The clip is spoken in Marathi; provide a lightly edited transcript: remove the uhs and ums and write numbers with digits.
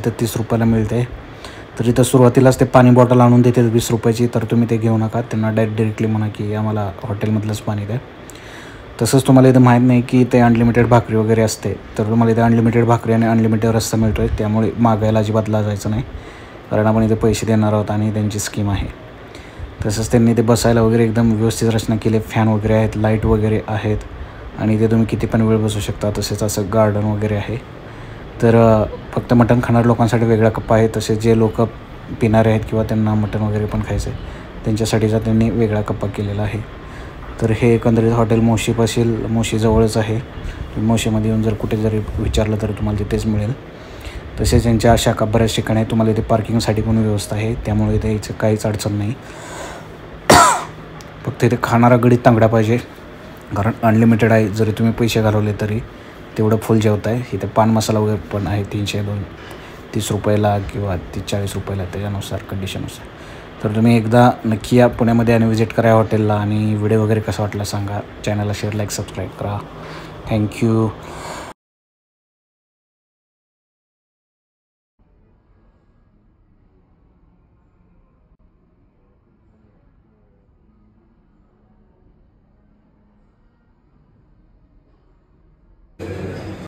इथं 30 रुपयाला मिळते. तर इथं सुरुवातीलाच ते पाणी बॉटल आणून देतील 20 रुपयाची, तर तुम्ही ते घेऊ नका. त्यांना डायरेक्टली म्हणा की आम्हाला हॉटेलमधलंच पाणी द्या. तसंच तुम्हाला इथं माहीत नाही की ते अनलिमिटेड भाकरी वगैरे असते, तर तुम्हाला इथे अनलिमिटेड भाकरी आणि अनलिमिटेड रस्सा मिळतो आहे. त्यामुळे मागायला अजिबात लाजायचं नाही, कारण आपण इथे पैसे देणार आहोत आणि त्यांची स्कीम आहे. तसंच त्यांनी ते बसायला वगैरे एकदम व्यवस्थित रचना केली. फॅन वगैरे आहेत, लाईट वगैरे आहेत आणि इथे तुम्ही किती पण वेळ बसू शकता. तसेच असं गार्डन वगैरे आहे. तर फक्त मटण खाणाऱ्या लोकांसाठी वेगळा कप्पा आहे. तसेच जे लोक पिणारे आहेत किंवा त्यांना मटण वगैरे पण खायचं आहे त्यांच्यासाठीचा त्यांनी वेगळा कप्पा केलेला आहे. तर हे एकंदरीत हॉटेल मोशीजवळच आहे. मोशीमध्ये येऊन जर कुठे जरी विचारलं तर तुम्हाला तिथेच मिळेल. तसेच यांच्या शाखा बऱ्याच ठिकाणी आहे. तुम्हाला इथे पार्किंगसाठी पण व्यवस्था आहे, त्यामुळे इथे यायचं काहीच अडचण नाही. फक्त इथे खाणारा गडीत तांगडा पाहिजे, कारण अनलिमिटेड आहे. जरी तुम्ही पैसे घालवले तरी तेवढं फुल जेवत आहे. इथे पान मसाला वगैरे पण आहे 30 रुपयाला किंवा 40 रुपयाला, त्याच्यानुसार कंडिशननुसार. तर तुम्ही एकदा नक्की या पुण्यामध्ये आणि विजिट करा हॉटेलला. आणि व्हिडिओ वगैरे कसा वाटला सांगा. चॅनलला शेअर, लाईक, सबस्क्राईब करा. थँक्यू.